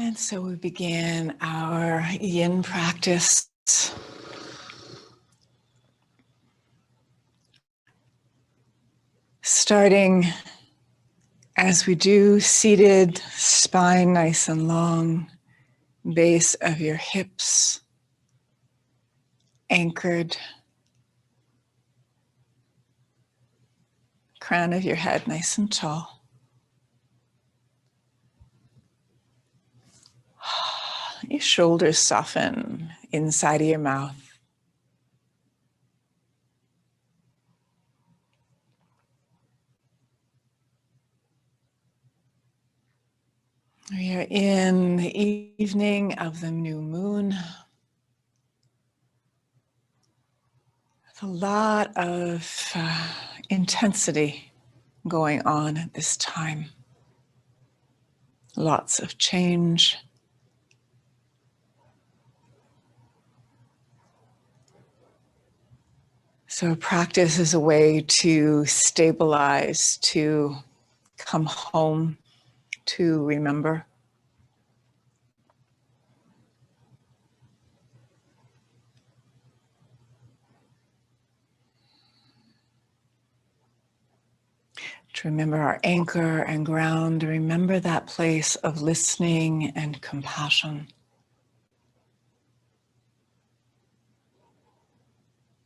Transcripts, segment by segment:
And so we begin our yin practice. Starting as we do, seated, spine nice and long, base of your hips anchored, crown of your head nice and tall. Your shoulders soften inside of your mouth. We are in the evening of the new moon. With a lot of intensity going on at this time. Lots of change. So practice is a way to stabilize, to come home, to remember. To remember our anchor and ground, to remember that place of listening and compassion.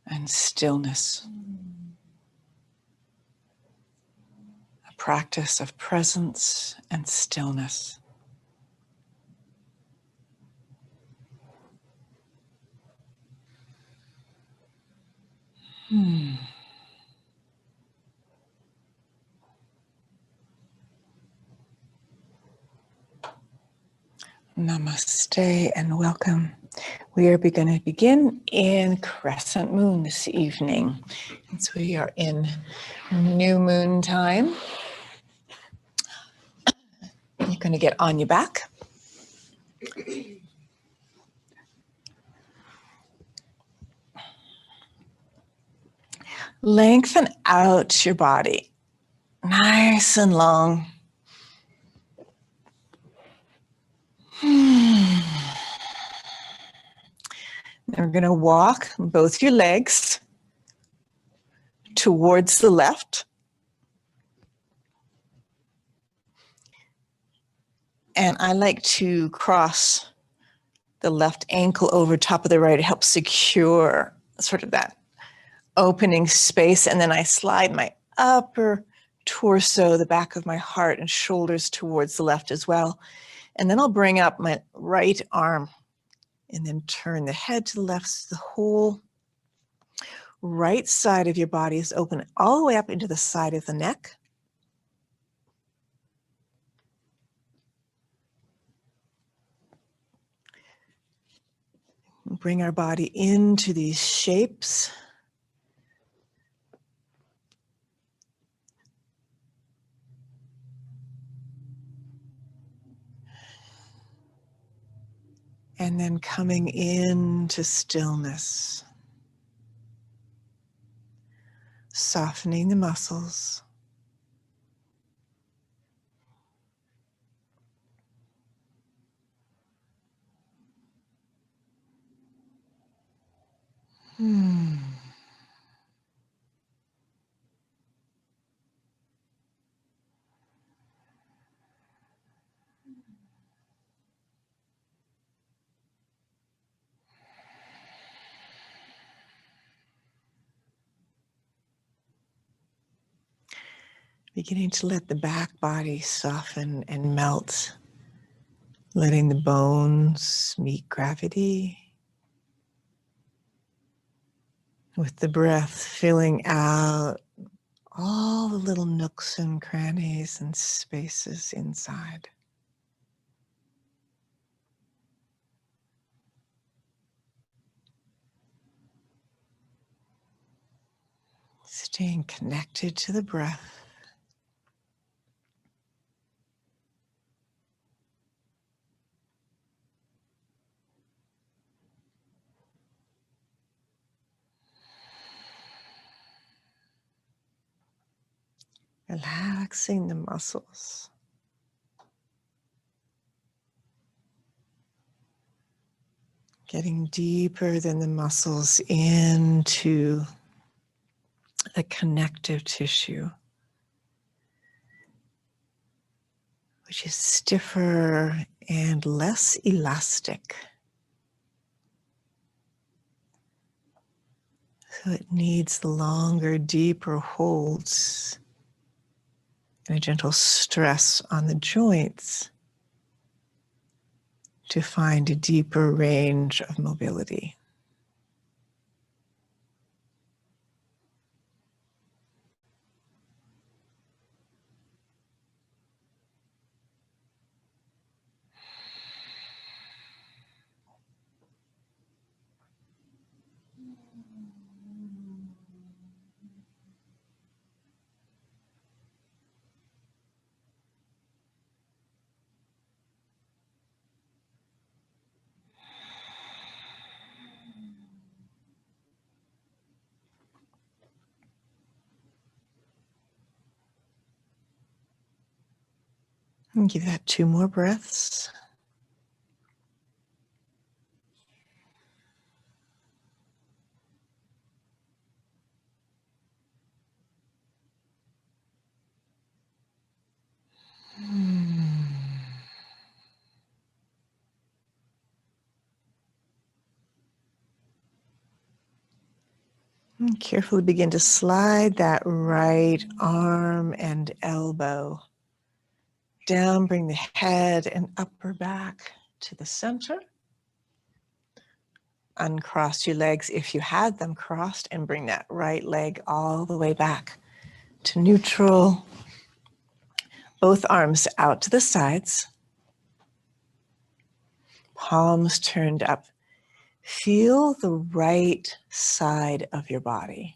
And stillness. A practice of presence and stillness. Namaste and welcome. We are going to begin in crescent moon this evening. And so we are in new moon time. You're going to get on your back. Lengthen out your body. Nice and long. Then we're going to walk both your legs towards the left. And I like to cross the left ankle over top of the right. It helps secure sort of that opening space. And then I slide my upper torso, the back of my heart and shoulders towards the left as well. And then I'll bring up my right arm and then turn the head to the left. So the whole right side of your body is open all the way up into the side of the neck. Bring our body into these shapes. And then coming into stillness. Softening the muscles. Beginning to let the back body soften and melt, letting the bones meet gravity. With the breath filling out all the little nooks and crannies and spaces inside. Staying connected to the breath. Relaxing the muscles. Getting deeper than the muscles into the connective tissue, which is stiffer and less elastic. So it needs longer, deeper holds and a gentle stress on the joints to find a deeper range of mobility. And give that 2 more breaths. And carefully begin to slide that right arm and elbow down. Bring the head and upper back to the center. Uncross your legs if you had them crossed and bring that right leg all the way back to neutral. Both arms out to the sides. Palms turned up. Feel the right side of your body.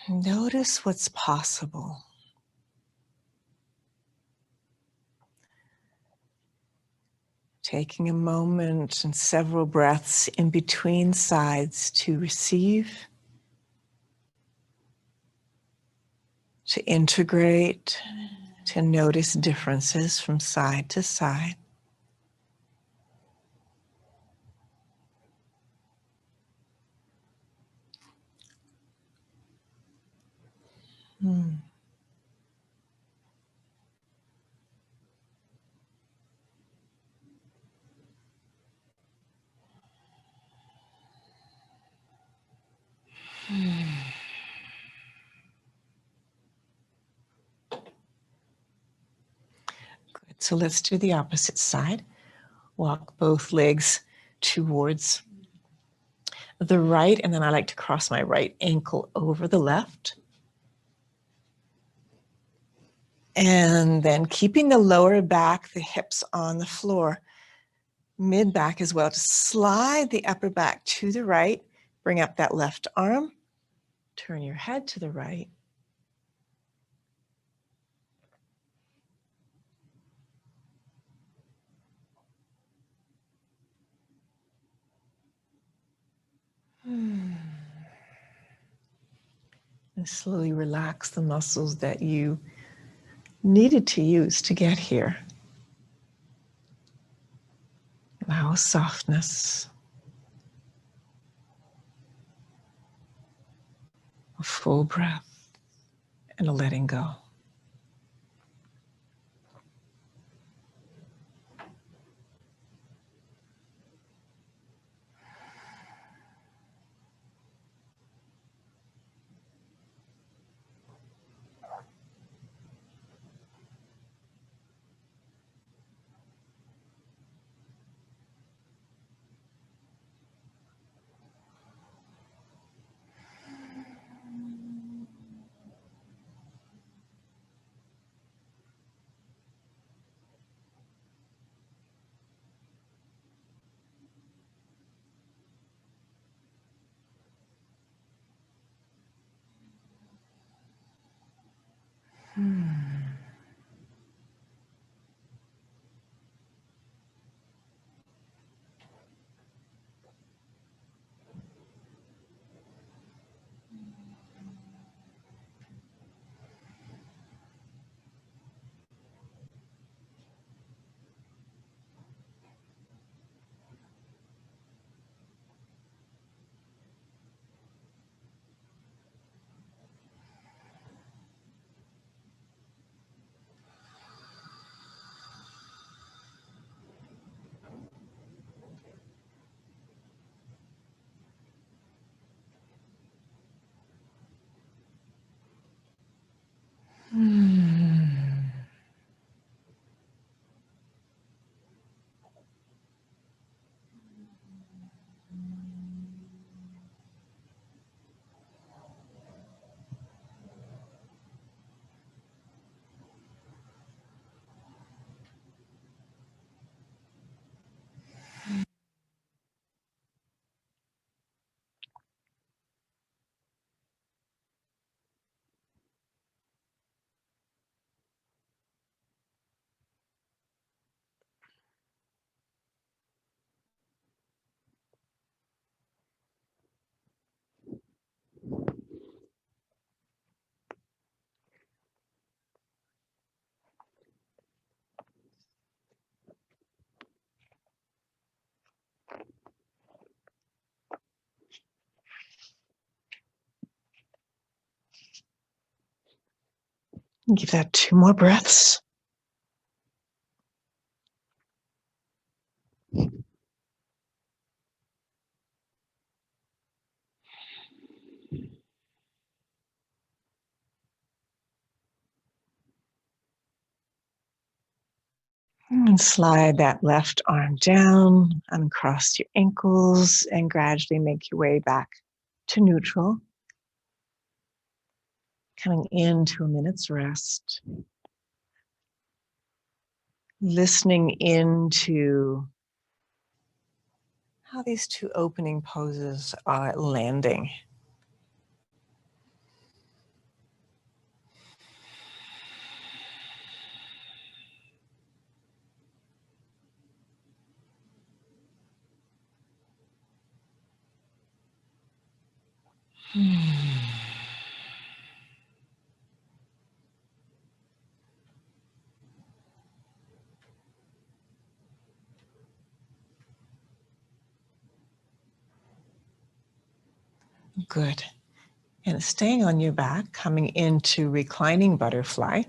Notice what's possible. Taking a moment and several breaths in between sides to receive, to integrate, to notice differences from side to side. Good. So let's do the opposite side. Walk both legs towards the right, and then I like to cross my right ankle over the left. And then keeping the lower back, the hips on the floor, mid back as well, to slide the upper back to the right, bring up that left arm, turn your head to the right. And slowly relax the muscles that you needed to use to get here. Allow softness, a full breath, and a letting go. Give that 2 more breaths. And slide that left arm down, uncross your ankles, and gradually make your way back to neutral. Coming into a minute's rest. Listening into how these 2 opening poses are landing. Good. And staying on your back, coming into Reclining Butterfly.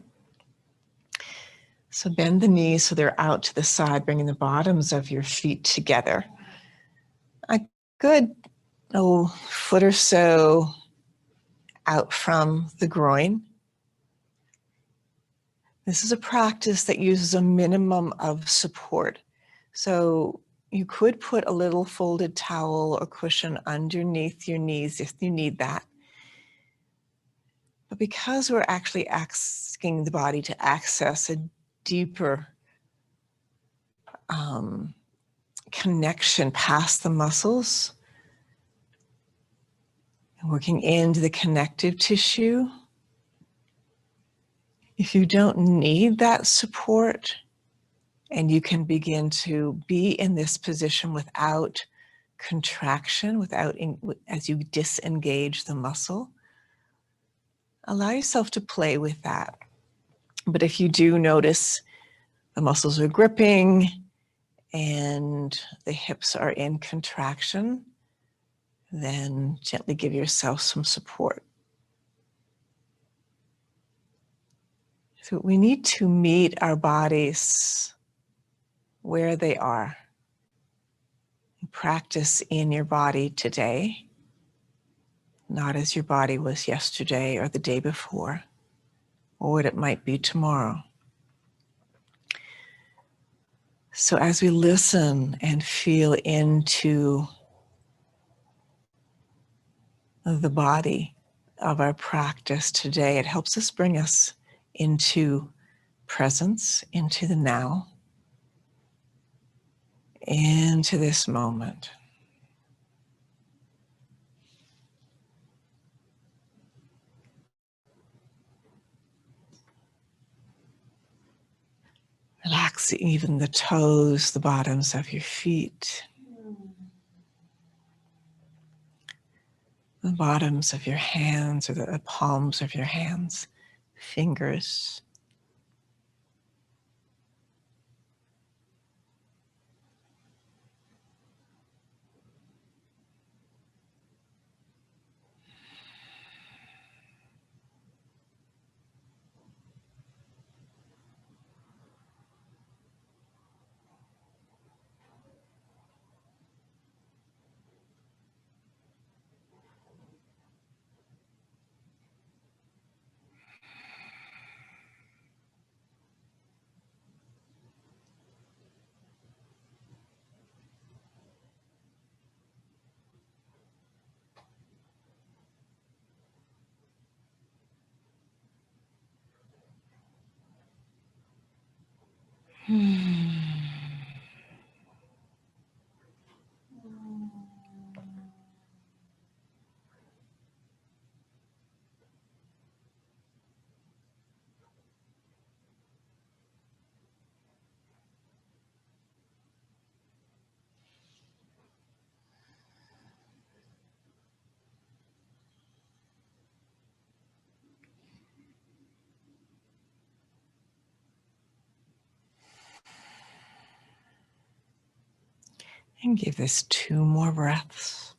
So bend the knees so they're out to the side, bringing the bottoms of your feet together. A good foot or so out from the groin. This is a practice that uses a minimum of support. So you could put a little folded towel or cushion underneath your knees if you need that. But because we're actually asking the body to access a deeper connection past the muscles, working into the connective tissue, if you don't need that support and you can begin to be in this position without contraction, as you disengage the muscle, allow yourself to play with that. But if you do notice the muscles are gripping and the hips are in contraction, then gently give yourself some support. So we need to meet our bodies where they are. Practice in your body today, not as your body was yesterday or the day before, or what it might be tomorrow. So as we listen and feel into the body of our practice today, it helps us bring us into presence, into the now, into this moment. Relax even the toes, the bottoms of your feet, the bottoms of your hands or the palms of your hands, fingers. And give this 2 more breaths.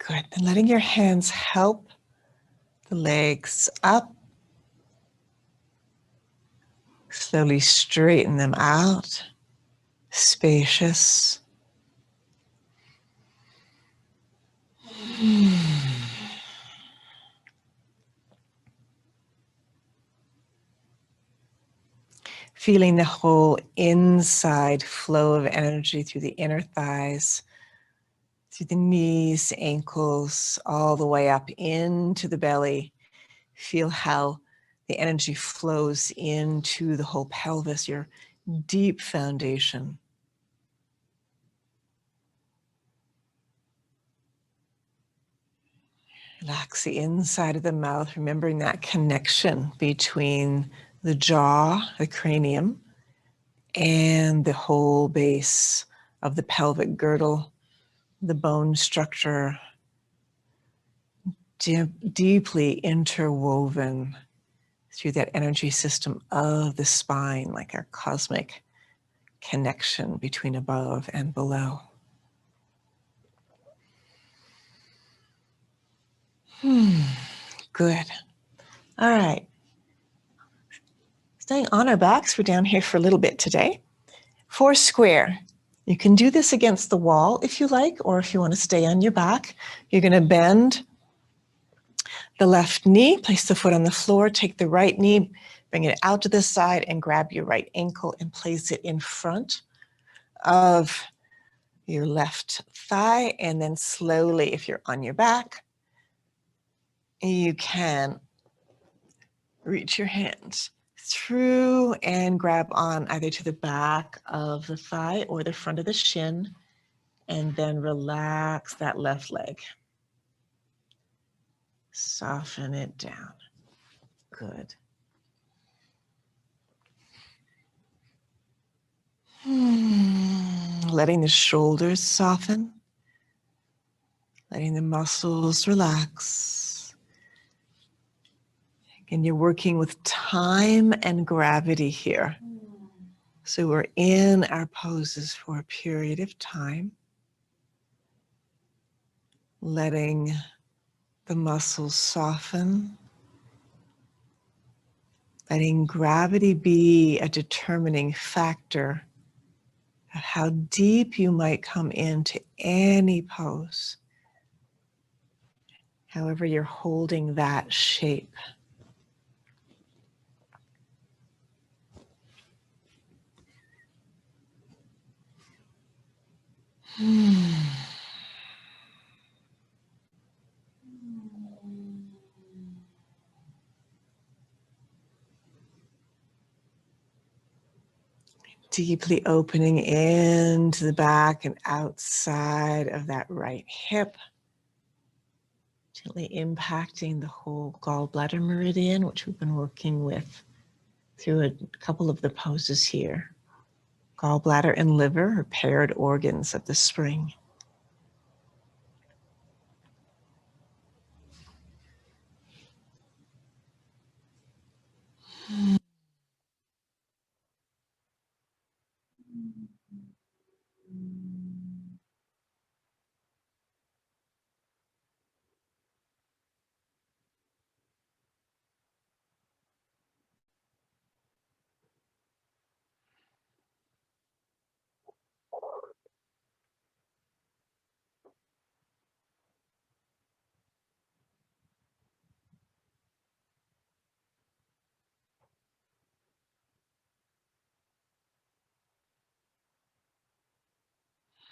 Good. And letting your hands help the legs up. Slowly straighten them out. Spacious. Feeling the whole inside flow of energy through the inner thighs, through the knees, ankles, all the way up into the belly. Feel how the energy flows into the whole pelvis, your deep foundation. Relax the inside of the mouth, remembering that connection between the jaw, the cranium, and the whole base of the pelvic girdle, the bone structure, deeply interwoven through that energy system of the spine, like our cosmic connection between above and below. Good. All right. Staying on our backs, we're down here for a little bit today. 4 square. You can do this against the wall if you like, or if you want to stay on your back. You're going to bend the left knee, place the foot on the floor, take the right knee, bring it out to the side, and grab your right ankle and place it in front of your left thigh. And then slowly, if you're on your back, you can reach your hands through and grab on either to the back of the thigh or the front of the shin, and then relax that left leg. Soften it down. Good. Letting the shoulders soften, letting the muscles relax. And you're working with time and gravity here. So we're in our poses for a period of time, letting the muscles soften, letting gravity be a determining factor of how deep you might come into any pose, however you're holding that shape. Deeply opening into the back and outside of that right hip. Gently impacting the whole gallbladder meridian, which we've been working with through a couple of the poses here. Gallbladder and liver are paired organs of the spring.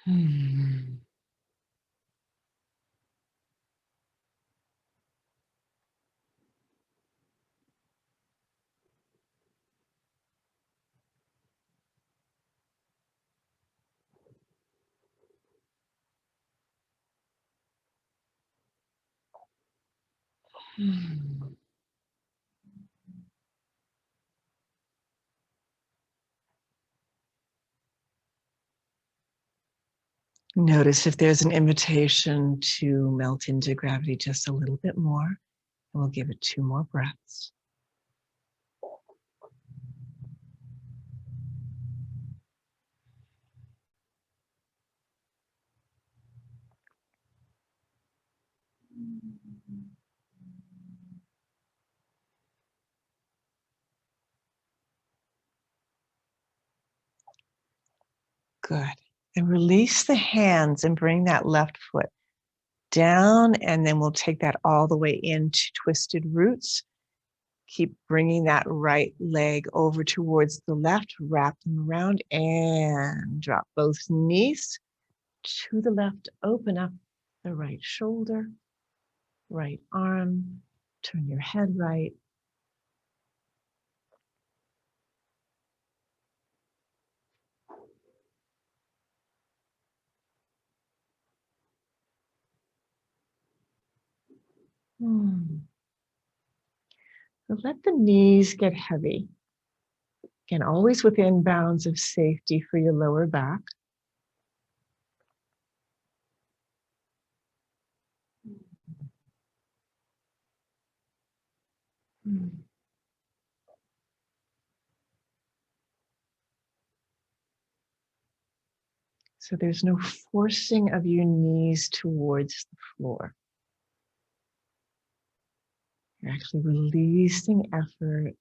Hmm. Hmm. Notice if there's an invitation to melt into gravity just a little bit more, and we'll give it 2 more breaths. Good. And release the hands and bring that left foot down, and then we'll take that all the way into twisted roots. Keep bringing that right leg over towards the left, wrap them around, and drop both knees to the left. Open up the right shoulder, right arm, turn your head right. So let the knees get heavy. Again, always within bounds of safety for your lower back. So there's no forcing of your knees towards the floor. You're actually releasing effort,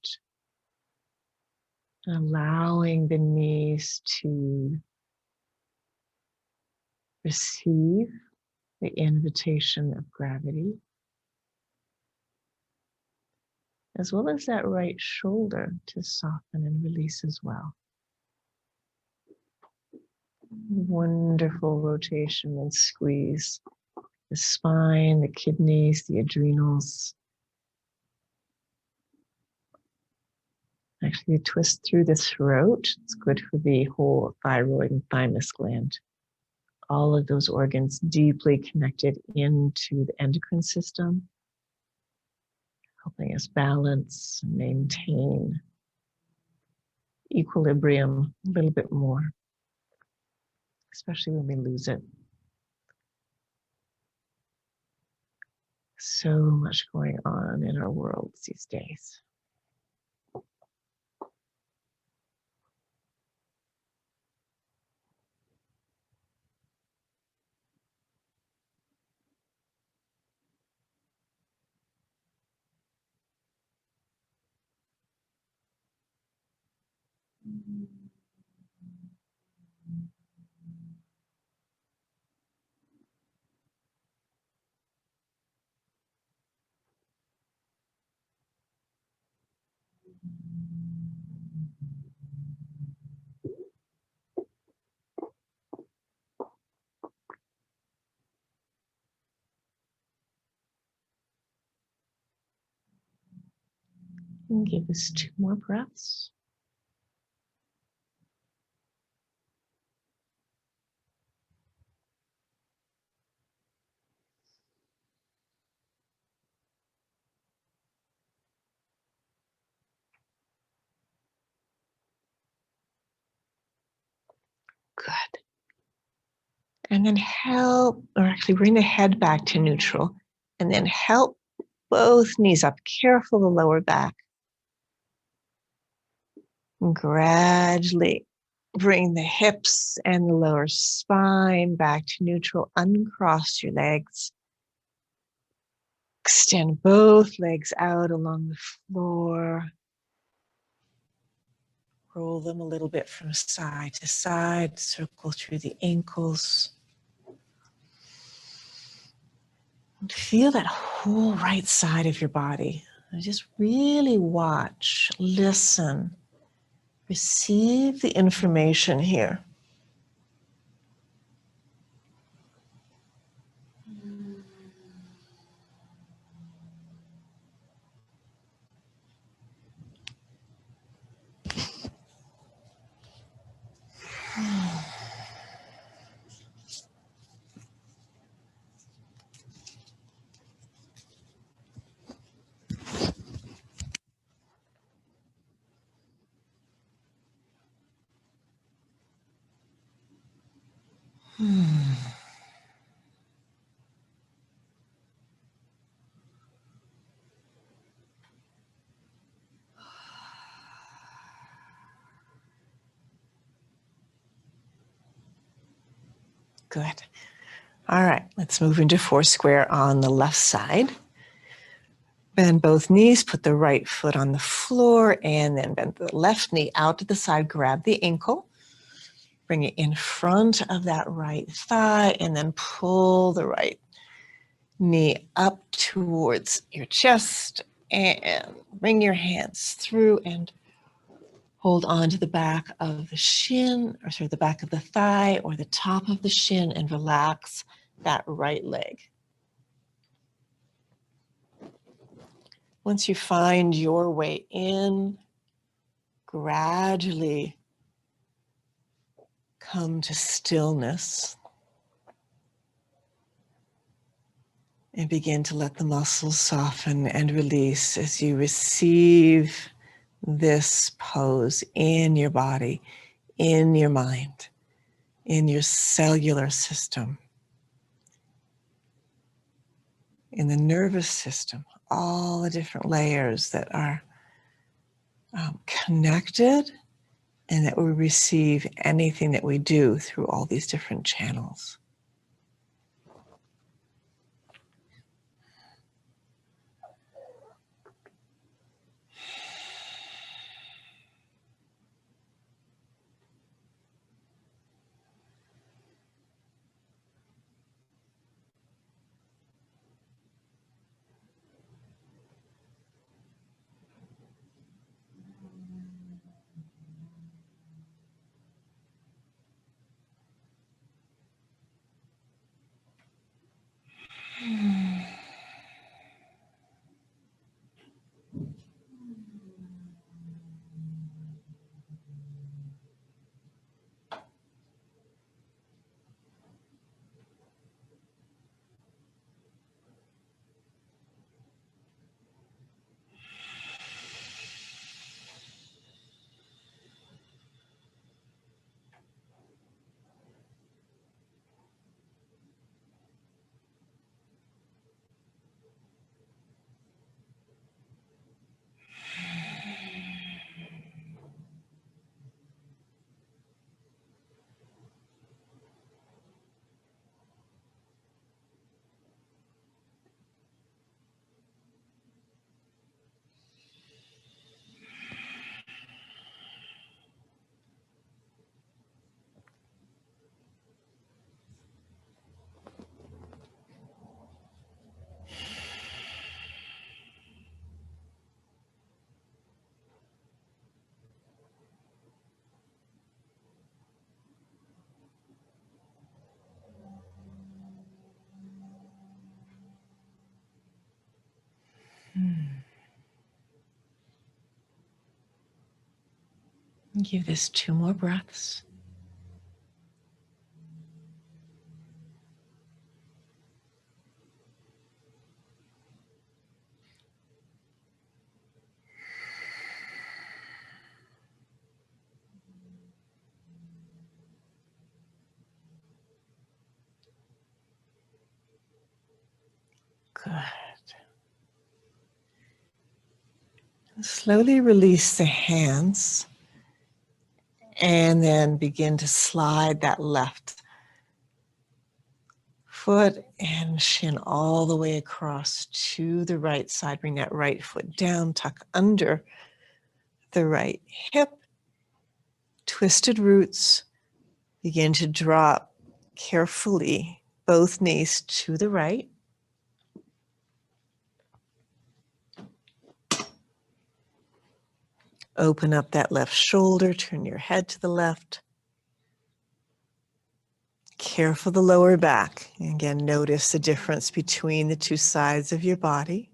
allowing the knees to receive the invitation of gravity, as well as that right shoulder to soften and release as well. Wonderful rotation and squeeze. The spine, the kidneys, the adrenals. Actually, twist through the throat. It's good for the whole thyroid and thymus gland. All of those organs deeply connected into the endocrine system, helping us balance and maintain equilibrium a little bit more, especially when we lose it. So much going on in our world these days. And give us 2 more breaths. Good. And then help, or actually bring the head back to neutral, and then help both knees up. Careful the lower back. And gradually bring the hips and the lower spine back to neutral. Uncross your legs. Extend both legs out along the floor. Roll them a little bit from side to side. Circle through the ankles. And feel that whole right side of your body. And just really watch, listen, receive the information here. Good. All right, let's move into four square on the left side. Bend both knees, put the right foot on the floor, and then bend the left knee out to the side, grab the ankle, bring it in front of that right thigh, and then pull the right knee up towards your chest, and bring your hands through and hold on to the back of the shin, or sorry, the back of the thigh or the top of the shin, and relax that right leg. Once you find your way in, gradually come to stillness and begin to let the muscles soften and release as you receive this pose in your body, in your mind, in your cellular system, in the nervous system, all the different layers that are connected and that we receive anything that we do through all these different channels. Give this 2 more breaths. Good. Slowly release the hands and then begin to slide that left foot and shin all the way across to the right side. Bring that right foot down, tuck under the right hip. Twisted roots. Begin to drop carefully both knees to the right. Open up that left shoulder, turn your head to the left. Careful the lower back. And again, notice the difference between the two sides of your body.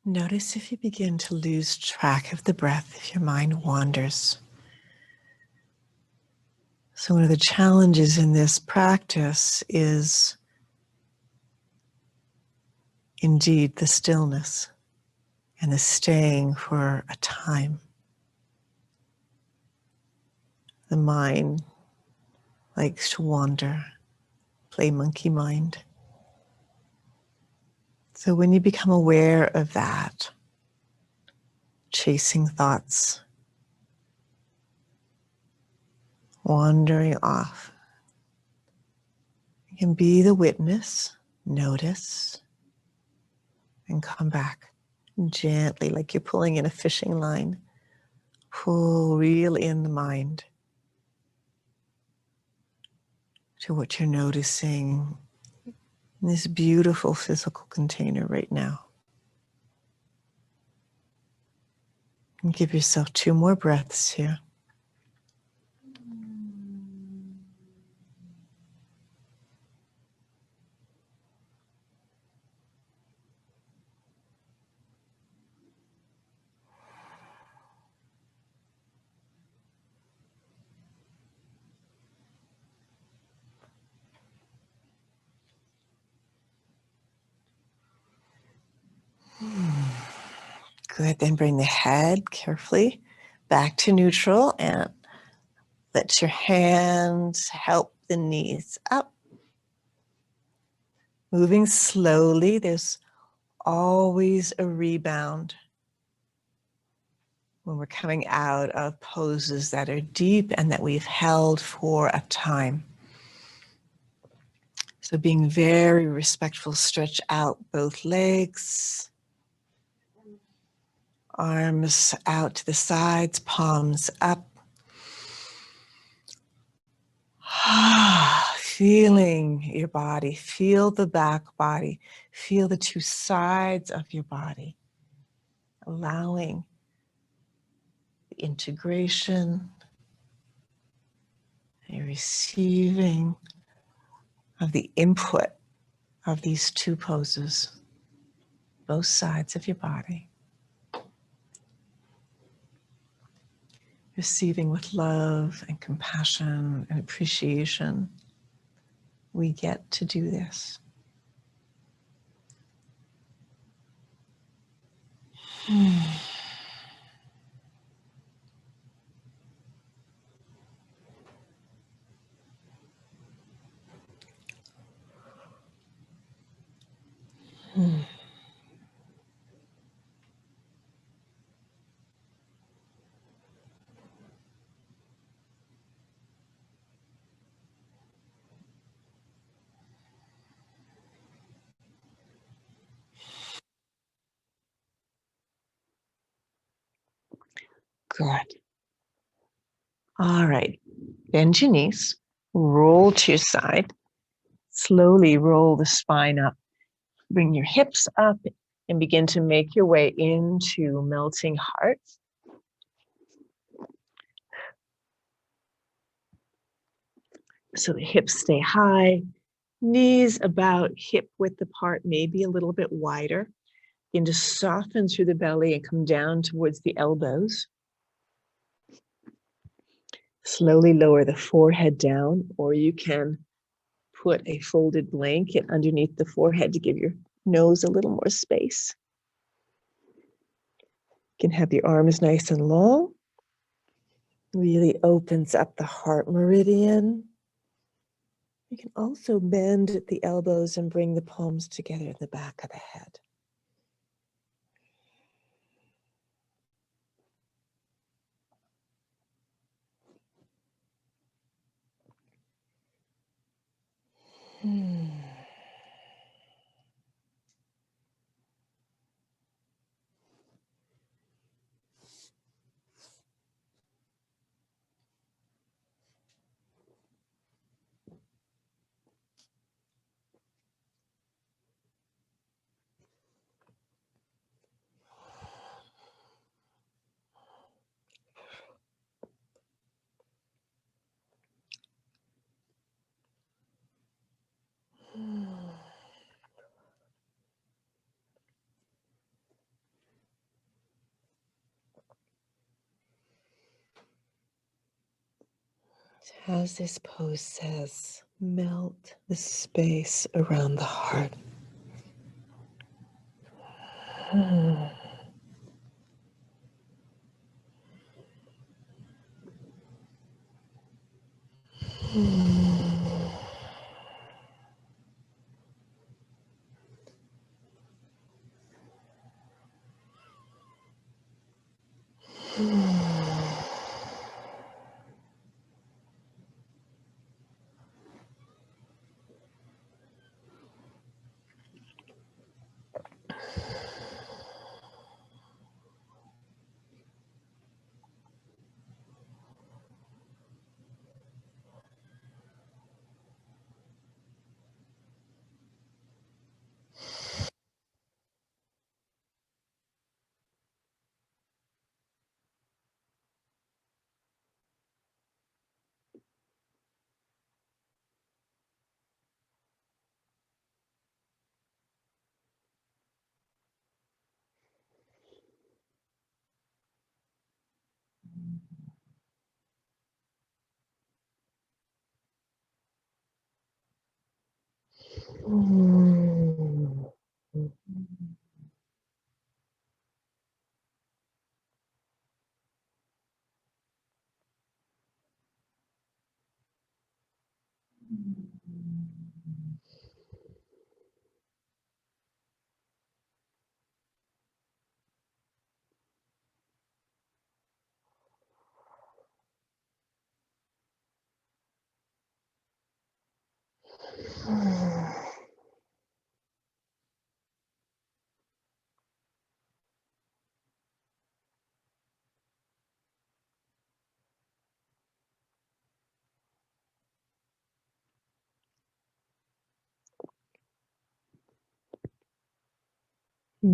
Notice if you begin to lose track of the breath, if your mind wanders. So one of the challenges in this practice is indeed the stillness and the staying for a time. The mind likes to wander, play monkey mind. So when you become aware of that, chasing thoughts, wandering off, you can be the witness, notice, and come back gently, like you're pulling in a fishing line. Pull, reel in the mind to what you're noticing in this beautiful physical container right now. And give yourself 2 more breaths here. Good, then bring the head carefully back to neutral and let your hands help the knees up. Moving slowly, there's always a rebound when we're coming out of poses that are deep and that we've held for a time. So being very respectful, stretch out both legs, arms out to the sides, palms up. Feeling your body, feel the back body, feel the 2 sides of your body, allowing the integration, a receiving of the input of these 2 poses, both sides of your body. Receiving with love and compassion and appreciation. We get to do this. Good. All right. Bend your knees, roll to your side, slowly roll the spine up. Bring your hips up and begin to make your way into melting heart. So the hips stay high, knees about hip width apart, maybe a little bit wider. Begin to soften through the belly and come down towards the elbows. Slowly lower the forehead down, or you can put a folded blanket underneath the forehead to give your nose a little more space. You can have your arms nice and long. Really opens up the heart meridian. You can also bend at the elbows and bring the palms together in the back of the head. As this pose says, melt the space around the heart.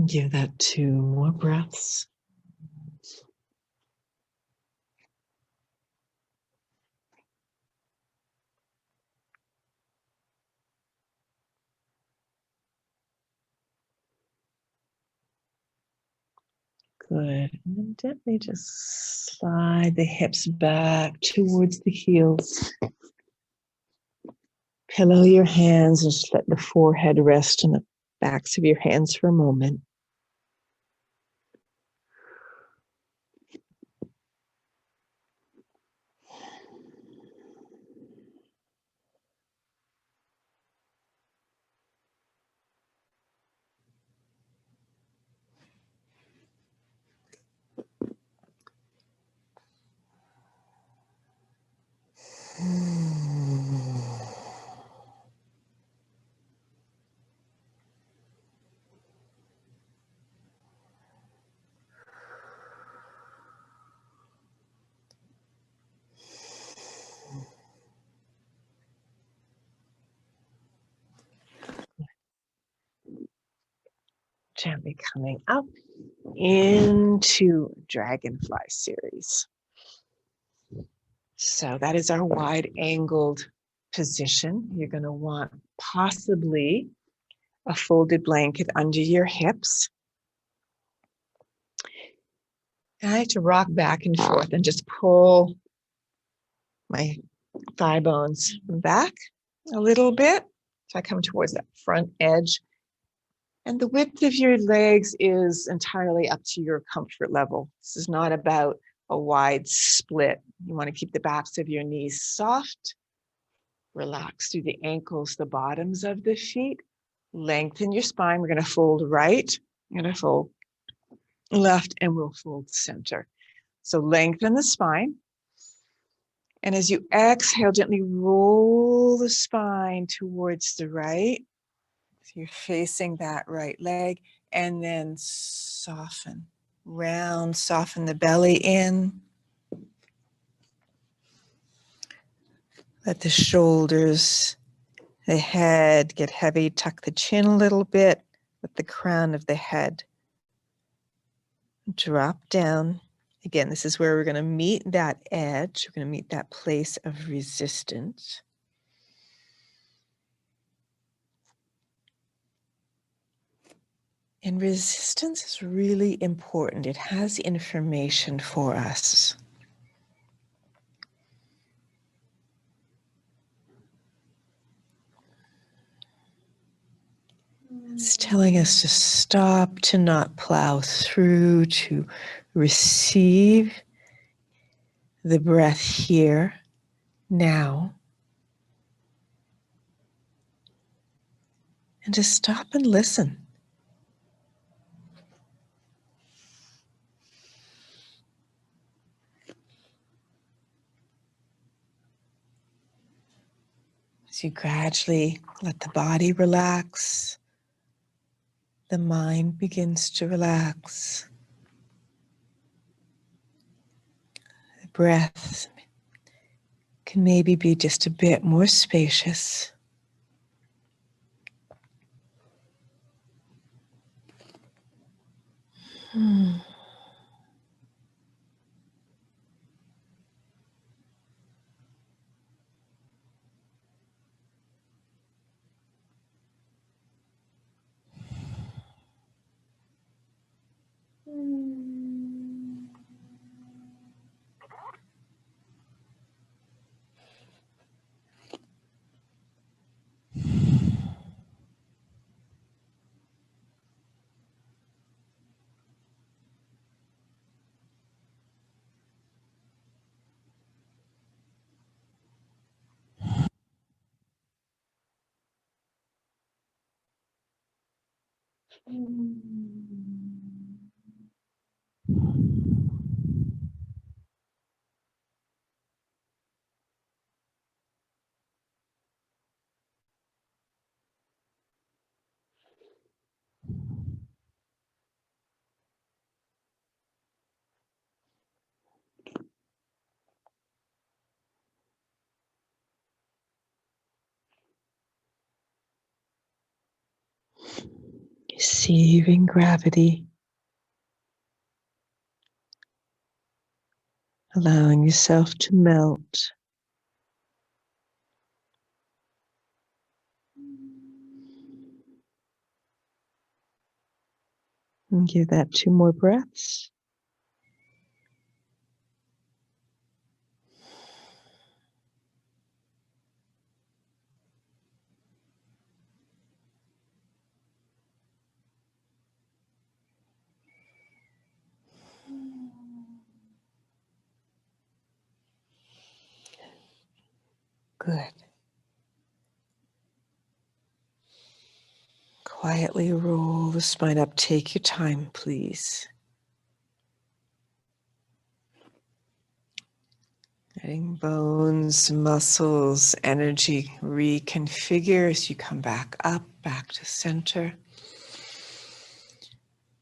Give that 2 more breaths. Good. And then gently just slide the hips back towards the heels. Pillow your hands and just let the forehead rest on the backs of your hands for a moment. Gently coming up into Dragonfly series. So that is our wide angled position. You're going to want possibly a folded blanket under your hips. And I like to rock back and forth and just pull my thigh bones back a little bit. So I come towards that front edge. And the width of your legs is entirely up to your comfort level. This is not about a wide split. You want to keep the backs of your knees soft. Relax through the ankles, the bottoms of the feet. Lengthen your spine. We're going to fold right. We're going to fold left, and we'll fold center. So lengthen the spine. And as you exhale, gently roll the spine towards the right. So you're facing that right leg, and then soften, round, soften the belly in. Let the shoulders, the head get heavy. Tuck the chin a little bit. Let the crown of the head drop down. Again, this is where we're going to meet that edge. We're going to meet that place of resistance. And resistance is really important. It has information for us. It's telling us to stop, to not plow through, to receive the breath here, now, and to stop and listen. As you gradually let the body relax, the mind begins to relax. The breath can maybe be just a bit more spacious. Receiving gravity, allowing yourself to melt. And give that 2 more breaths. Good. Quietly roll the spine up. Take your time, please. Letting bones, muscles, energy reconfigure as you come back up, back to center.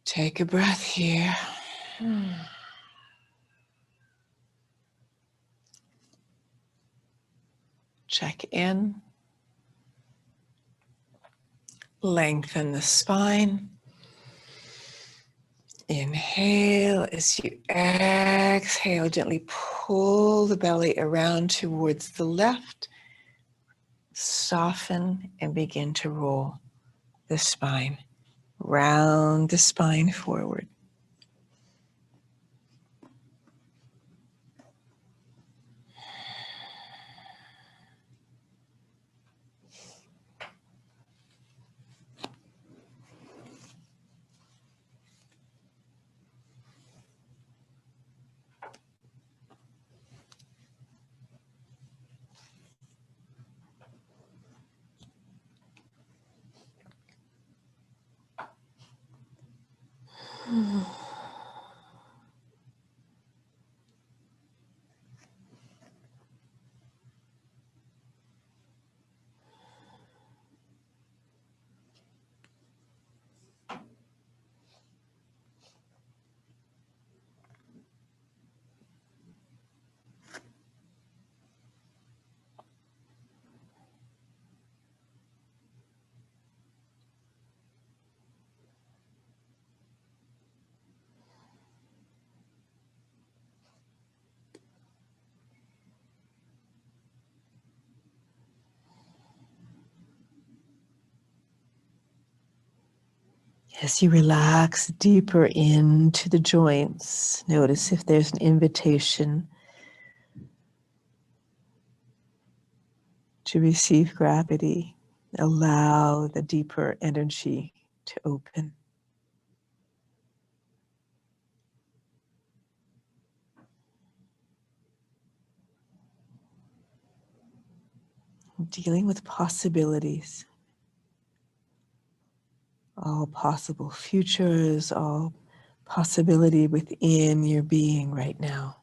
Take a breath here. Check in. Lengthen the spine. Inhale. As you exhale, gently pull the belly around towards the left. Soften and begin to roll the spine. Round the spine forward. As you relax deeper into the joints, notice if there's an invitation to receive gravity. Allow the deeper energy to open. Dealing with possibilities, all possible futures, all possibility within your being right now.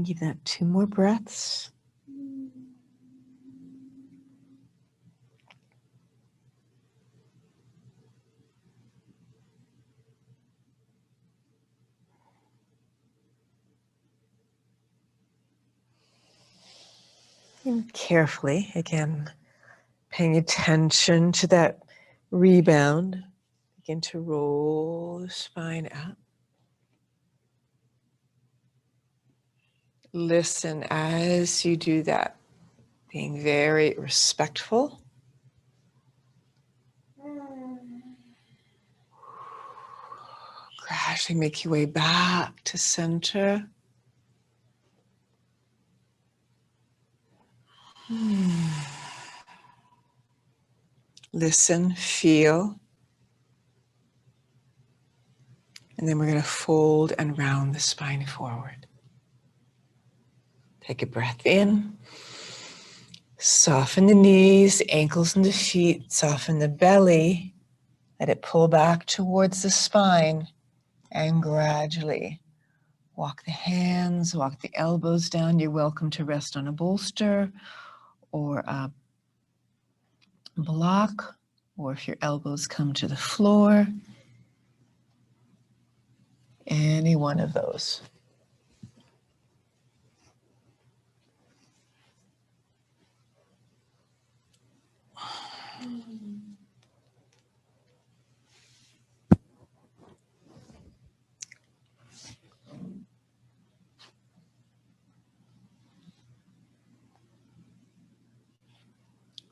Give that 2 more breaths. And carefully, again, paying attention to that rebound. Begin to roll the spine out. Listen as you do that, being very respectful. Gradually make your way back to center. Listen, feel. And then we're going to fold and round the spine forward. Take a breath in. Soften the knees, ankles, and the feet. Soften the belly. Let it pull back towards the spine. And gradually walk the hands, walk the elbows down. You're welcome to rest on a bolster or a block, or if your elbows come to the floor, any one of those.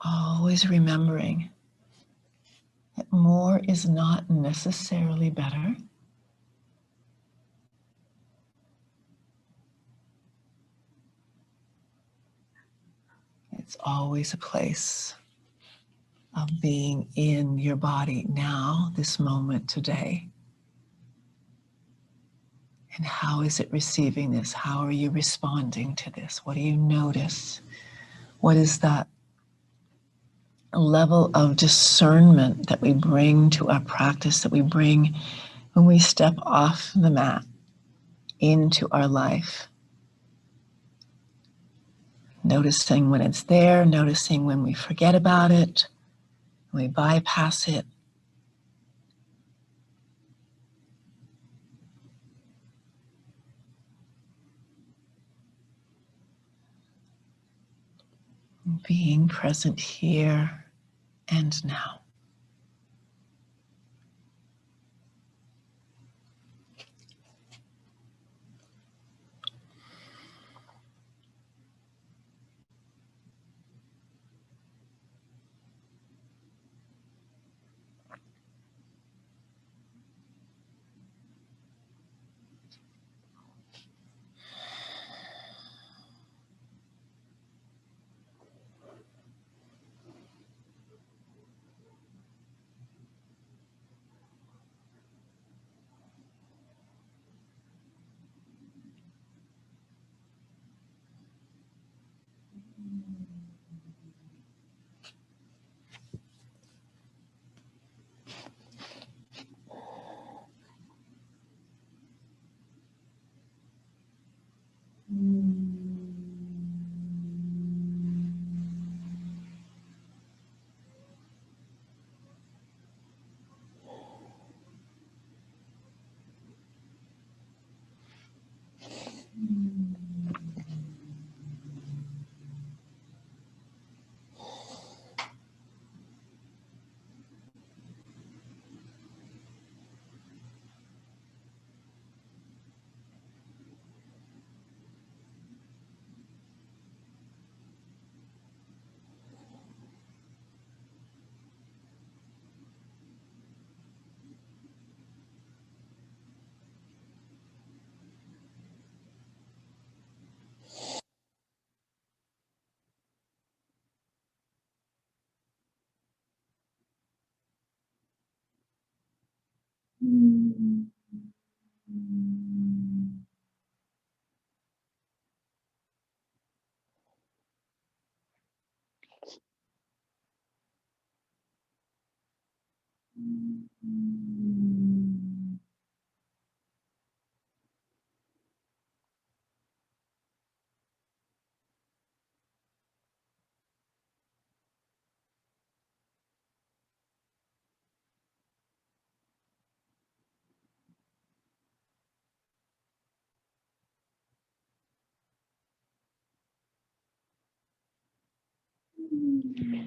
Always remembering that more is not necessarily better. It's always a place of being in your body now, this moment today. And how is it receiving this? How are you responding to this? What do you notice? What is that level of discernment that we bring to our practice, that we bring when we step off the mat into our life? Noticing when it's there, noticing when we forget about it, when we bypass it. Being present here and now.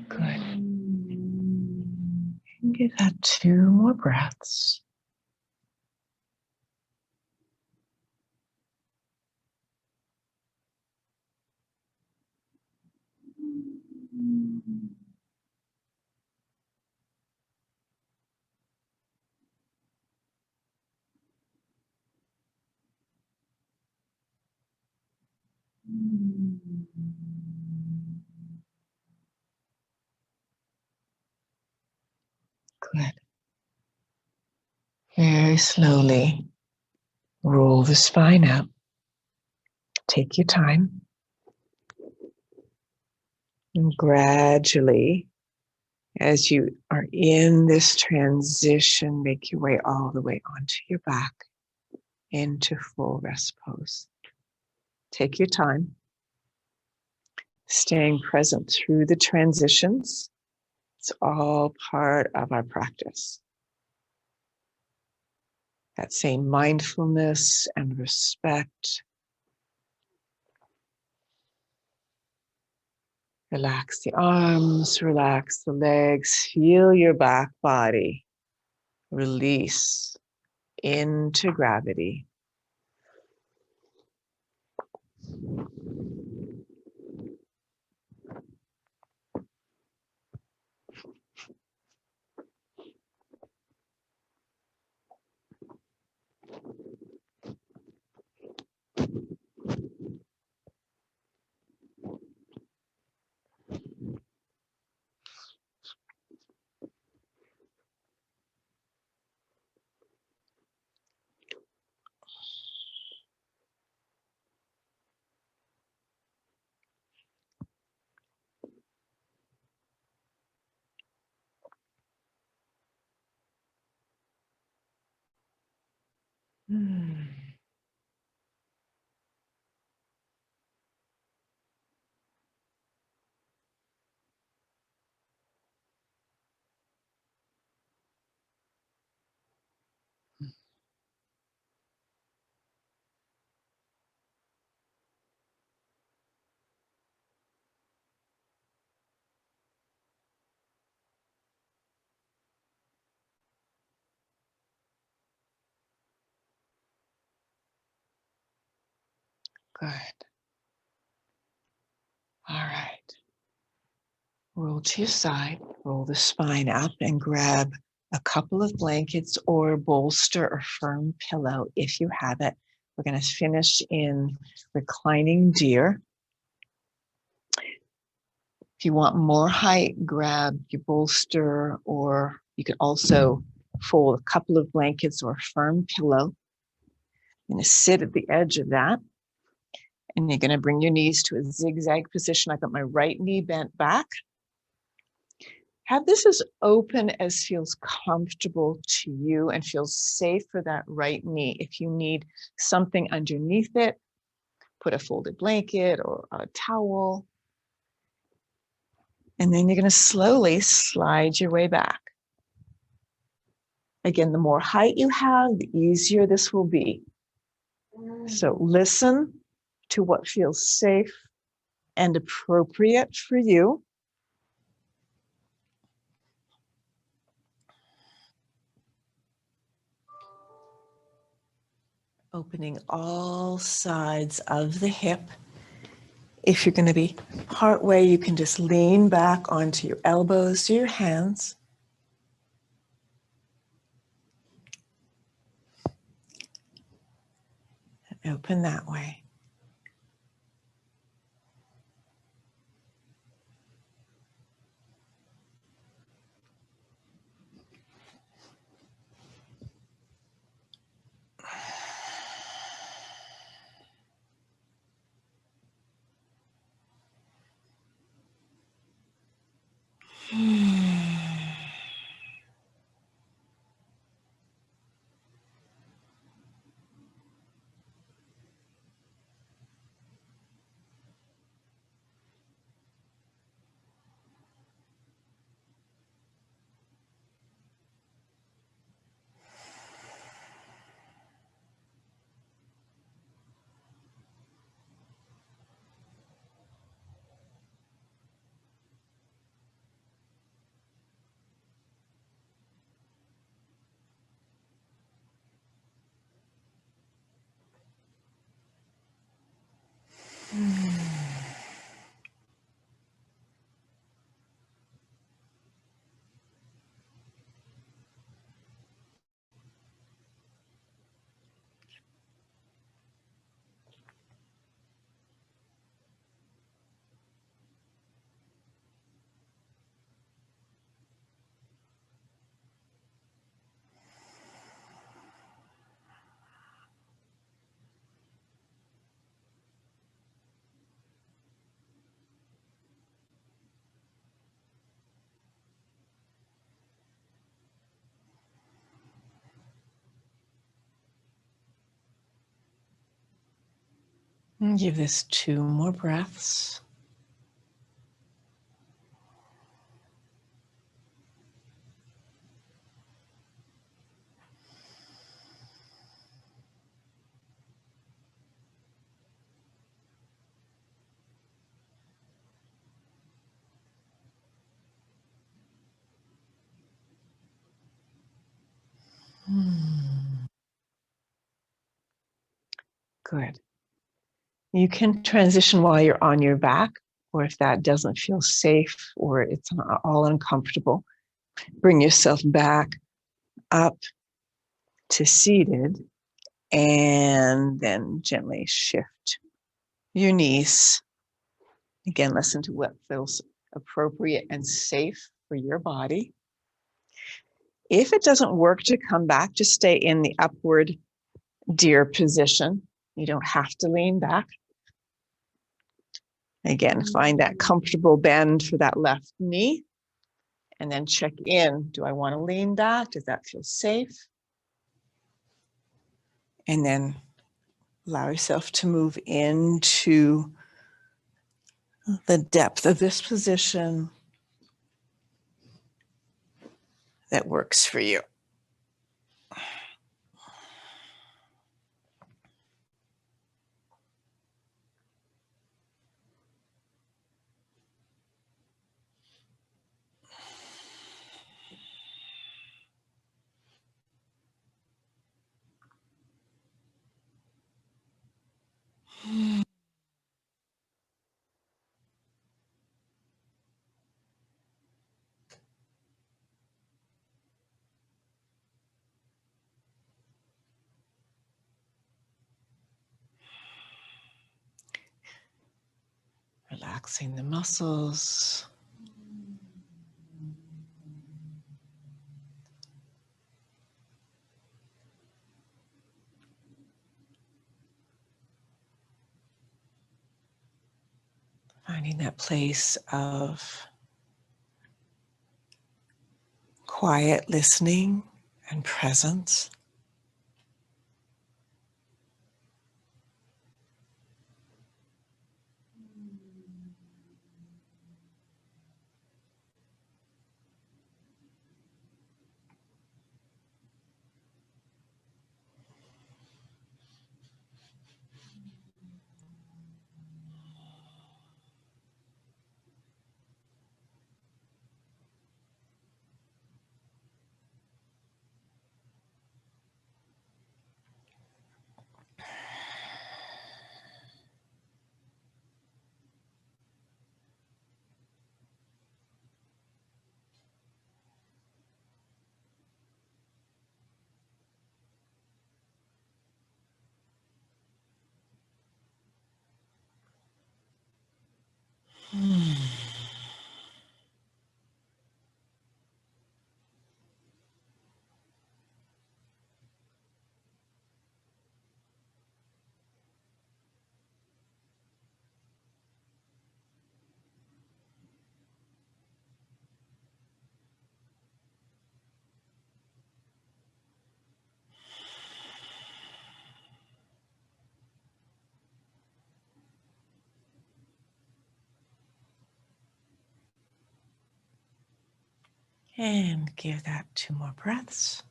Good. And give that 2 more breaths. Good. Very slowly roll the spine up. Take your time. And gradually, as you are in this transition, make your way all the way onto your back into full rest pose. Take your time, staying present through the transitions. It's all part of our practice. That same mindfulness and respect. Relax the arms, relax the legs, feel your back body release into gravity. Good. All right. Roll to your side, roll the spine up and grab a couple of blankets or bolster or firm pillow if you have it. We're going to finish in reclining deer. If you want more height, grab your bolster, or you can also fold a couple of blankets or firm pillow. You're going to sit at the edge of that, and you're going to bring your knees to a zigzag position. I've got my right knee bent back. Have this as open as feels comfortable to you and feels safe for that right knee. If you need something underneath it, put a folded blanket or a towel. And then you're going to slowly slide your way back. Again, the more height you have, the easier this will be. So listen to what feels safe and appropriate for you. Opening all sides of the hip. If you're going to be part way, you can just lean back onto your elbows or your hands. And open that way. And give this 2 more breaths. Good. You can transition while you're on your back, or if that doesn't feel safe or it's all uncomfortable, bring yourself back up to seated and then gently shift your knees. Again, listen to what feels appropriate and safe for your body. If it doesn't work to come back, just stay in the upward deer position. You don't have to lean back. Again, find that comfortable bend for that left knee. And then check in. Do I want to lean back? Does that feel safe? And then allow yourself to move into the depth of this position that works for you. Relaxing the muscles. Finding that place of quiet listening and presence. And give that 2 more breaths.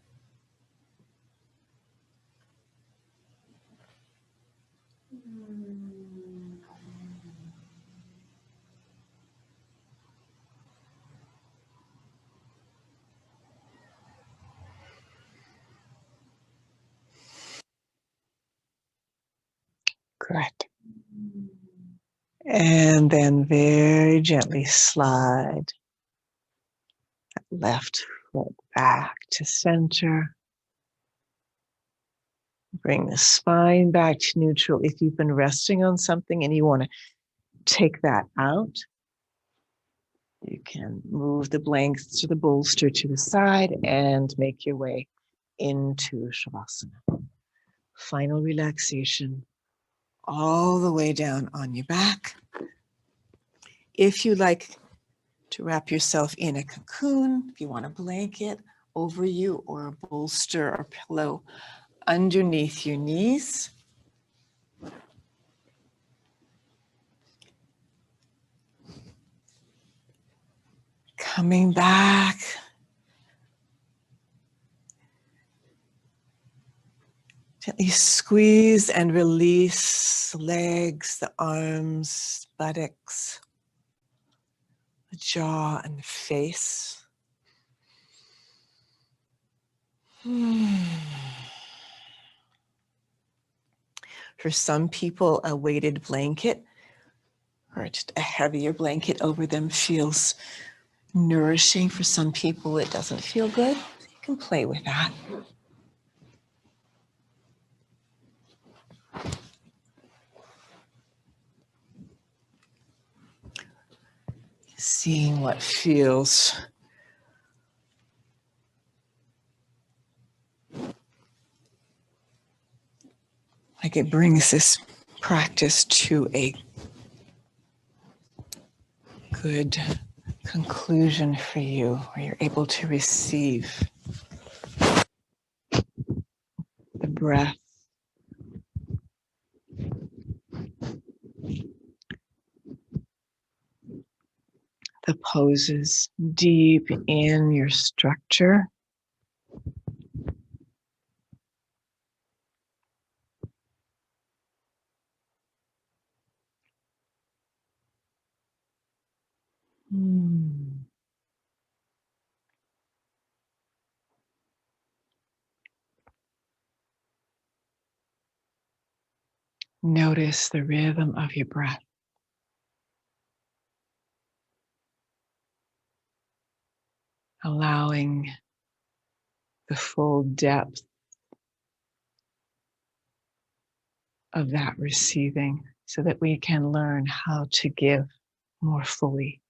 Correct. And then very gently slide that left foot back to center. Bring the spine back to neutral. If you've been resting on something and you want to take that out, you can move the blankets or the bolster to the side and make your way into Shavasana. Final relaxation all the way down on your back. If you like to wrap yourself in a cocoon, if you want a blanket over you or a bolster or pillow underneath your knees, Coming back. Gently squeeze and release the legs, the arms, buttocks, the jaw and the face. For some people, a weighted blanket or just a heavier blanket over them feels nourishing. For some people, it doesn't feel good. You can play with that. Seeing what feels like it brings this practice to a good conclusion for you, where you're able to receive the breath, the poses deep in your structure. Notice the rhythm of your breath, allowing the full depth of that receiving so that we can learn how to give more fully.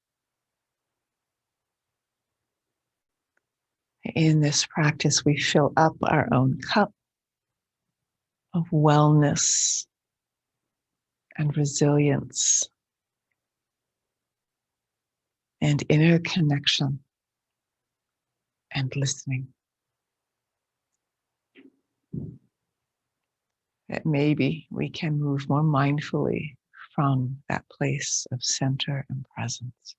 In this practice, we fill up our own cup of wellness and resilience and inner connection and listening. That maybe we can move more mindfully from that place of center and presence.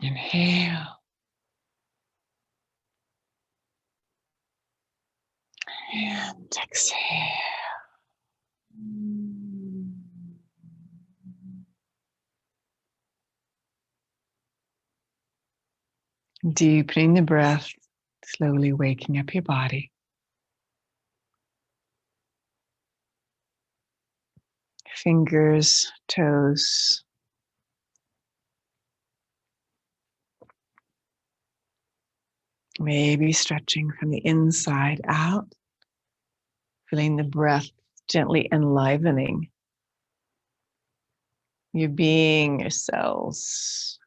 Inhale and exhale. Deepening the breath, slowly waking up your body. Fingers, toes, maybe stretching from the inside out, feeling the breath gently enlivening your being, your cells.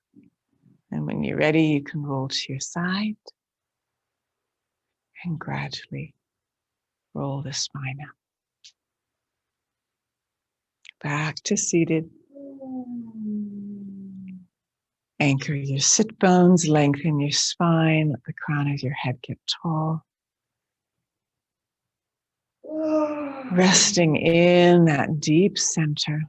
And when you're ready, you can roll to your side and gradually Roll the spine out. Back to seated. Anchor your sit bones, lengthen your spine, let the crown of your head get tall. Resting in that deep center.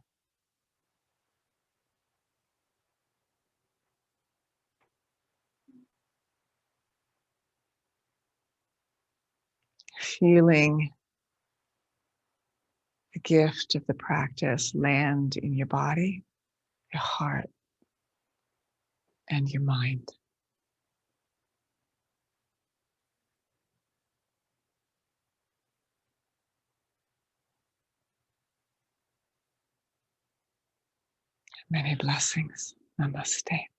Feeling the gift of the practice land in your body, your heart, and your mind. Many blessings. Namaste.